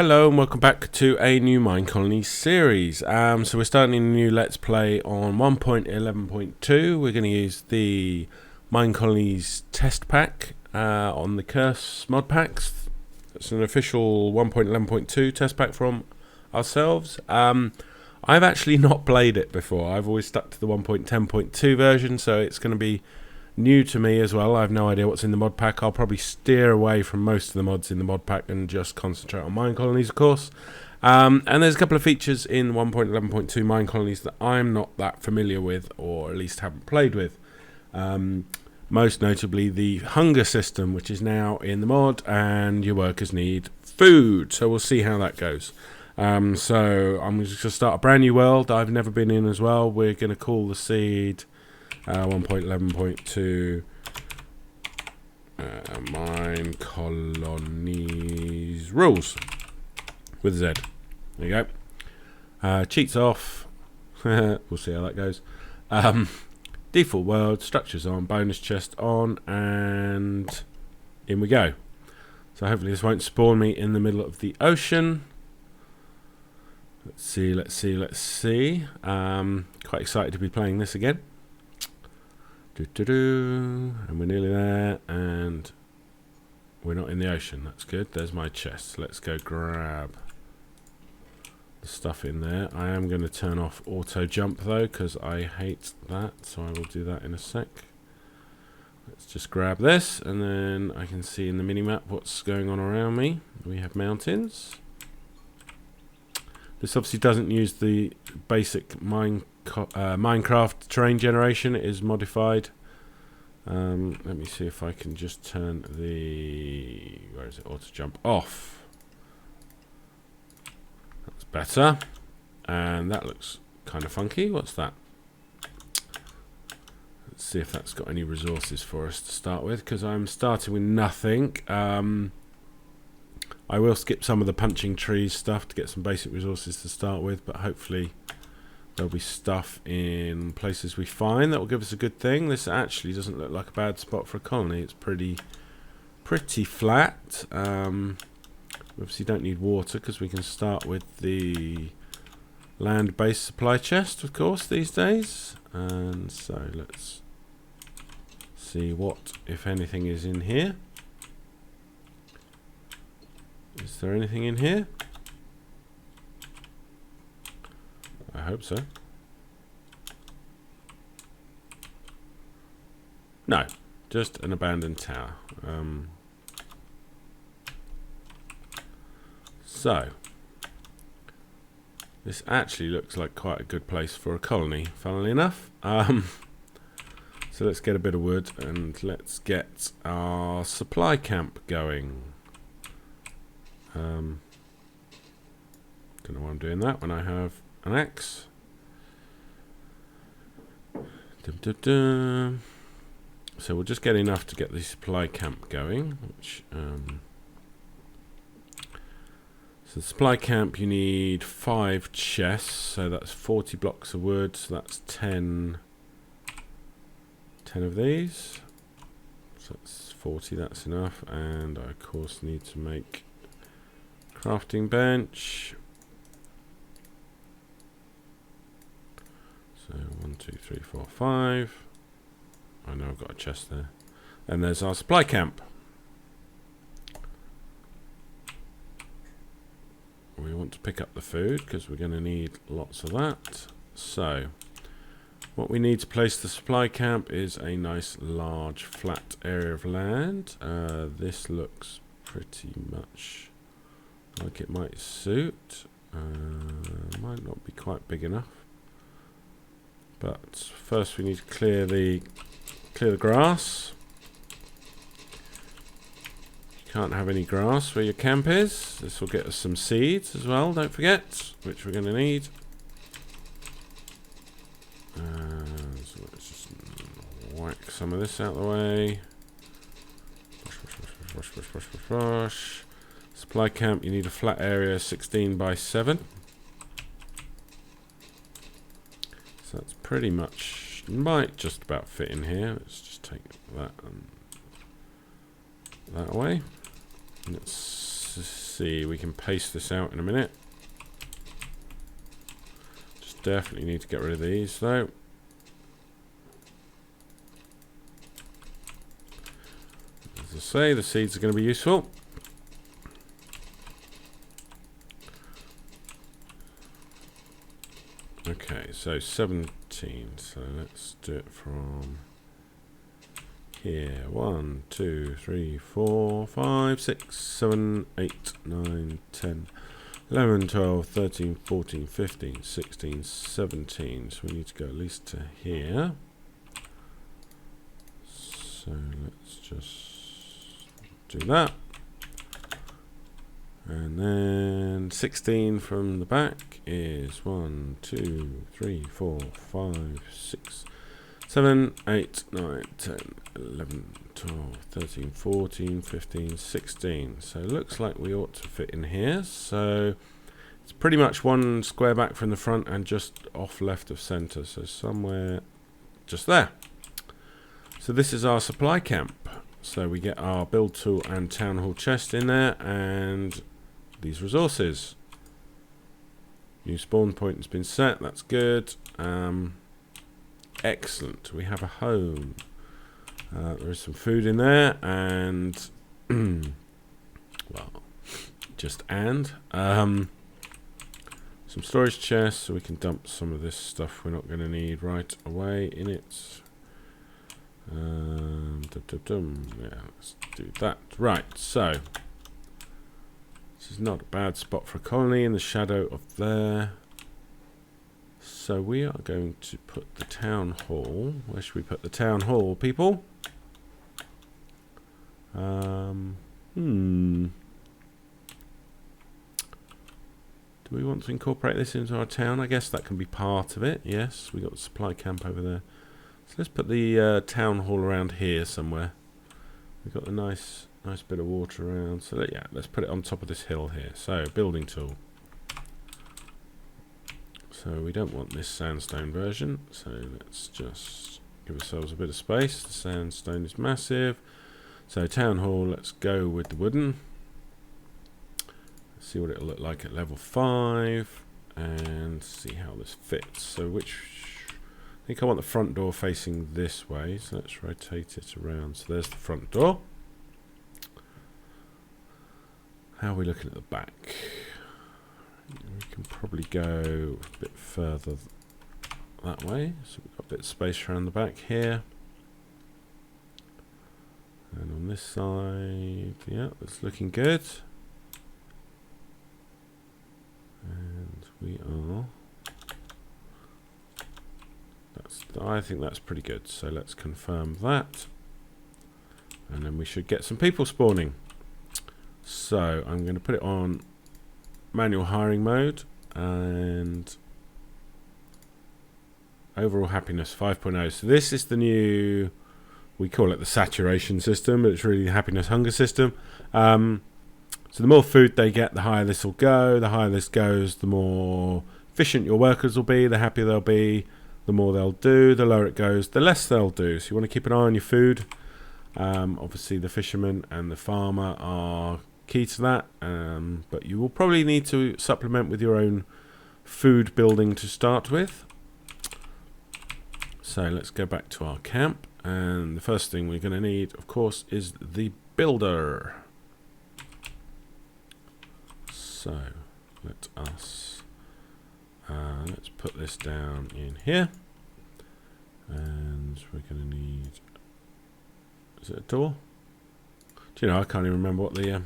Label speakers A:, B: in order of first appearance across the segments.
A: Hello and welcome back to a new MineColonies series. So we're starting a new Let's Play on 1.11.2. We're going to use the MineColonies test pack on the Curse mod packs. It's an official 1.11.2 test pack from ourselves. I've actually not played it before. I've always stuck to the 1.10.2 version, so it's going to be new to me as well. I have no idea what's in the mod pack. I'll probably steer away from most of the mods in the mod pack and just concentrate on MineColonies, of course. And there's a couple of features in 1.11.2 MineColonies that I'm not that familiar with, or at least haven't played with. Most notably the hunger system, which is now in the mod, and your workers need food. So we'll see how that goes. So I'm just going to start a brand new world I've never been in as well. We're going to call the seed 1.11.2 MineColonies rules with a Z. There you go. Cheats off. We'll see how that goes. Default world, structures on, bonus chest on, and in we go. So hopefully this won't spawn me in the middle of the ocean. Let's see. Quite excited to be playing this again. And we're nearly there, and we're not in the ocean. That's good. There's my chest. Let's go grab the stuff in there. I am going to turn off auto jump though, because I hate that, so I will do that in a sec. Let's just grab this, and then I can see in the minimap what's going on around me. We have mountains. This obviously doesn't use the basic Minecraft terrain generation. It is modified. Let me see if I can just turn the auto jump off. That's better, and that looks kind of funky. What's that? Let's see if that's got any resources for us to start with, because I'm starting with nothing. I will skip some of the punching trees stuff to get some basic resources to start with, but hopefully there'll be stuff in places we find that will give us a good thing. This actually doesn't look like a bad spot for a colony. It's pretty flat. We obviously don't need water because we can start with the land-based supply chest, of course, these days. And so let's see what, if anything, is in here. Is there anything in here? I hope so. No, just an abandoned tower. So this actually looks like quite a good place for a colony, funnily enough. So let's get a bit of wood and let's get our supply camp going. Don't know why I'm doing that when I have an axe. So we'll just get enough to get the supply camp going. Which, so the supply camp, you need 5 chests, so that's 40 blocks of wood. So that's 10 of these. So that's 40. That's enough. And I of course need to make crafting bench. So 1, 2, 3, 4, 5. I know I've got a chest there. And there's our supply camp. We want to pick up the food because we're going to need lots of that. So what we need to place the supply camp is a nice large flat area of land. This looks pretty much like it might suit. Might not be quite big enough. But first we need to clear the grass. You can't have any grass where your camp is. This will get us some seeds as well, don't forget, which we're going to need. So let's just whack some of this out of the way. Brush. Supply camp, you need a flat area 16 by 7. So that's pretty much, might just about fit in here. Let's just take that and that away. Let's see. We can paste this out in a minute. Just definitely need to get rid of these though. As I say, the seeds are going to be useful. Okay, so 17. So let's do it from here. 1, 2, 3, 4, 5, 6, 7, 8, 9, 10, 11, 12, 13, 14, 15, 16, 17. So we need to go at least to here. So let's just do that. And then 16 from the back is 1, 2, 3, 4, 5, 6, 7, 8, 9, 10, 11, 12, 13, 14, 15, 16. So it looks like we ought to fit in here. So it's pretty much one square back from the front and just off left of center. So somewhere just there. So this is our supply camp. So we get our build tool and town hall chest in there and these resources. New spawn point has been set. That's good. Excellent. We have a home. There is some food in there and well, just some storage chests so we can dump some of this stuff we're not going to need right away in it. Yeah, let's do that. Right, so this is not a bad spot for a colony in the shadow of there. So we are going to put the town hall. Where should we put the town hall, people? Do we want to incorporate this into our town? I guess that can be part of it. Yes, we got the supply camp over there. So let's put the town hall around here somewhere. We've got a nice bit of water around. So yeah, let's put it on top of this hill here. So building tool. So we don't want this sandstone version. So let's just give ourselves a bit of space. The sandstone is massive. So town hall, let's go with the wooden. Let's see what it'll look like at level 5 and see how this fits. So I think I want the front door facing this way, so let's rotate it around. So there's the front door. How are we looking at the back? We can probably go a bit further that way. So we've got a bit of space around the back here. And on this side, yeah, that's looking good. And we are... I think that's pretty good. So let's confirm that. And then we should get some people spawning. So I'm going to put it on manual hiring mode and overall happiness 5.0. So this is the new, we call it the saturation system, but it's really the happiness hunger system. So the more food they get, the higher this will go. The higher this goes, the more efficient your workers will be, the happier they'll be, the more they'll do. The lower it goes, the less they'll do. So you want to keep an eye on your food. Obviously the fisherman and the farmer are key to that, but you will probably need to supplement with your own food building to start with. So let's go back to our camp, and the first thing we're going to need, of course, is the builder. So let's put this down in here, and we're going to need, is it a door? Do you know, I can't even remember what the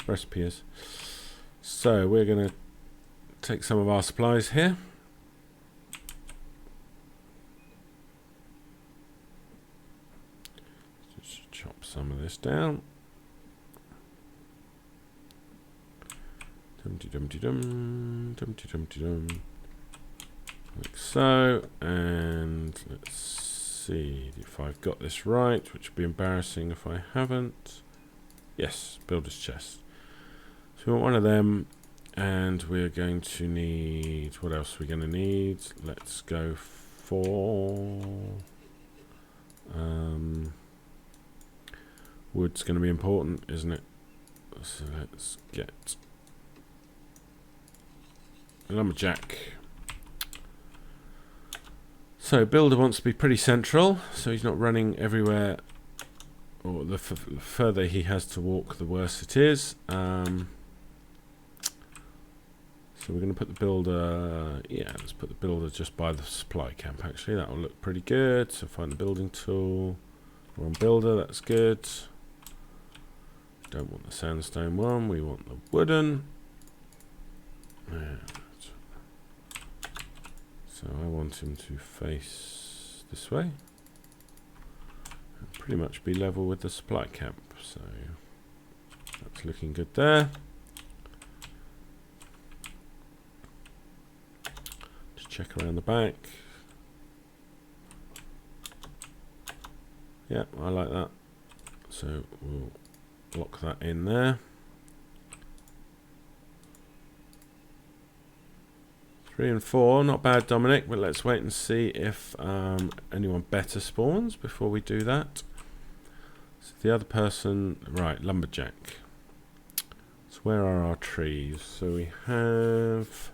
A: recipe is. So we're going to take some of our supplies here. Just chop some of this down. Dum-de-dum-de-dum, dum-de-dum-de-dum. Like so, and let's see if I've got this right, which would be embarrassing if I haven't. Yes, builder's chest. So we want one of them, and we're going to need, what else are we going to need? Let's go for wood's going to be important, isn't it? So let's get a lumberjack. So builder wants to be pretty central, so he's not running everywhere, or the further he has to walk, the worse it is. So we're going to put the builder, let's put the builder just by the supply camp actually. That will look pretty good. So find the building tool. We're on builder, that's good. Don't want the sandstone one, we want the wooden. So I want him to face this way. And pretty much be level with the supply camp. So that's looking good there. Check around the back. Yeah, I like that. So we'll lock that in there. 3 and 4, not bad, Dominic, but let's wait and see if anyone better spawns before we do that. So the other person, right, lumberjack. So where are our trees? So we have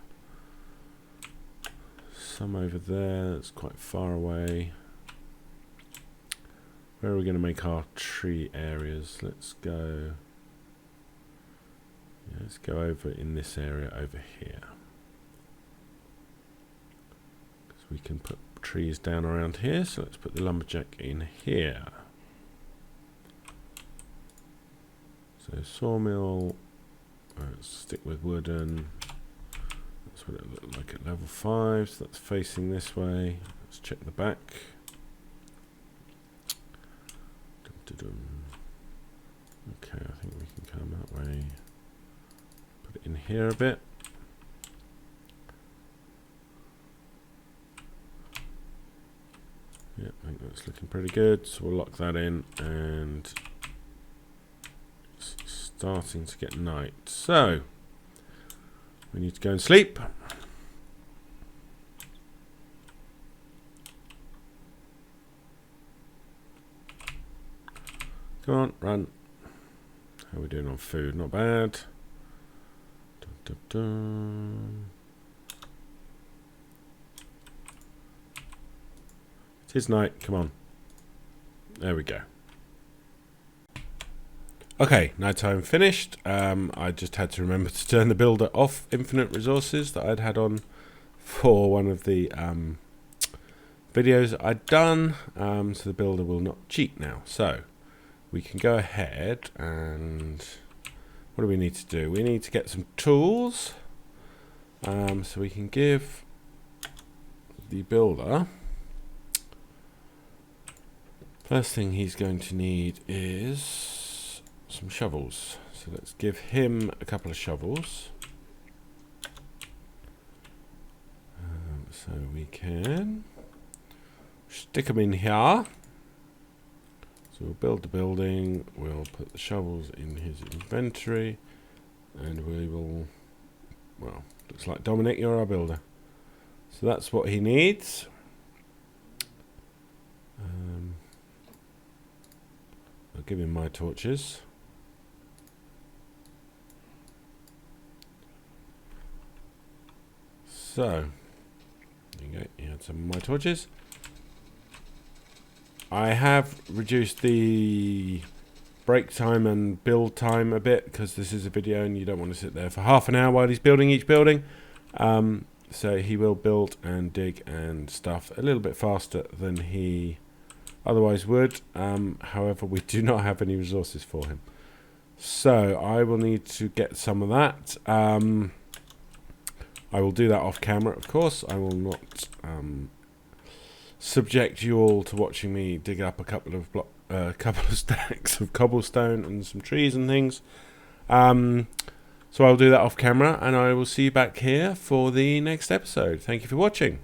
A: some over there, that's quite far away. Where are we going to make our tree areas? Let's go over in this area over here. Because we can put trees down around here, so let's put the lumberjack in here. So sawmill, let's stick with wooden. That's what it looked like at level 5, so that's facing this way. Let's check the back. Okay, I think we can come that way. Put it in here a bit. Yeah, I think that's looking pretty good, so we'll lock that in, and it's starting to get night. So we need to go and sleep. Come on, run. How are we doing on food? Not bad. Dun, dun, dun. It is night. Come on. There we go. Okay, nighttime finished. I just had to remember to turn the builder off infinite resources that I'd had on for one of the videos I'd done. So the builder will not cheat now. So we can go ahead and what do we need to do? We need to get some tools. So we can give the builder, first thing he's going to need is some shovels. So let's give him a couple of shovels. So we can stick them in here. So we'll build the building, we'll put the shovels in his inventory, and we will, well, looks like Dominic, you're our builder. So that's what he needs. I'll give him my torches. So, there you go, he had some of my torches. I have reduced the break time and build time a bit because this is a video and you don't want to sit there for half an hour while he's building each building. So he will build and dig and stuff a little bit faster than he otherwise would. However, we do not have any resources for him. So I will need to get some of that. I will do that off camera, of course. I will not subject you all to watching me dig up a couple of stacks of cobblestone and some trees and things. So I'll do that off camera, and I will see you back here for the next episode. Thank you for watching.